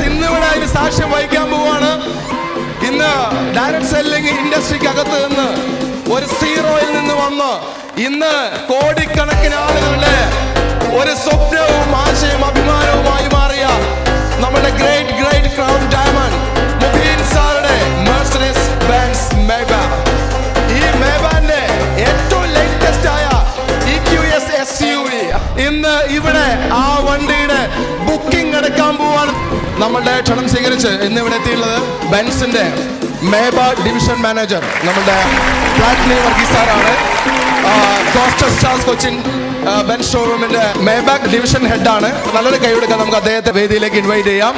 ഇന്നിവിടെ അതിന് സാക്ഷ്യം വഹിക്കാൻ പോവാണ്. ഇന്ന് ഡയറക്ട് സെല്ലിംഗ് ഇൻഡസ്ട്രിക്ക് അകത്ത് നിന്ന് ഒരു സീറോയിൽ നിന്ന് വന്ന് ഇന്ന് കോടിക്കണക്കിന് ആളുകളുടെ ഒരു സ്വപ്നവും ആശയും അഭിമാനവുമായി മാറിയ നമ്മുടെ ഗ്രേറ്റ് ക്രൗൺ ഡയമണ്ട് മുബീൻ സാറുടെ മെർസിഡീസ് ബെൻസ് മേബാക്ക്. ഈ മേബാക്കിന്റെ ഏറ്റവും ലേറ്റസ്റ്റ് ആയ EQS SUV ഇന്ന് ഇവിടെ ആ വണ്ടിയുടെ ബുക്കിംഗ് എടുക്കാൻ പോവാണ്. നമ്മളുടെ ക്ഷണം സ്വീകരിച്ച് ഇന്ന് ഇവിടെ എത്തിയുള്ളത് ബെൻസിന്റെ മേബാക്ക് ഡിവിഷൻ മാനേജർ നമ്മുടെ പ്ലാറ്റിനി വർഗീസ് സാറാണ്. കോസ്റ്റർ സ്റ്റാർസ് കൊച്ചിൻ ബെൻസ് ഷോറൂമിന്റെ മേബാക്ക് ഡിവിഷൻ ഹെഡാണ്. നല്ലൊരു കൈ കൊടുക്കാൻ നമുക്ക് അദ്ദേഹത്തെ വേദിയിലേക്ക് ഇൻവൈറ്റ് ചെയ്യാം.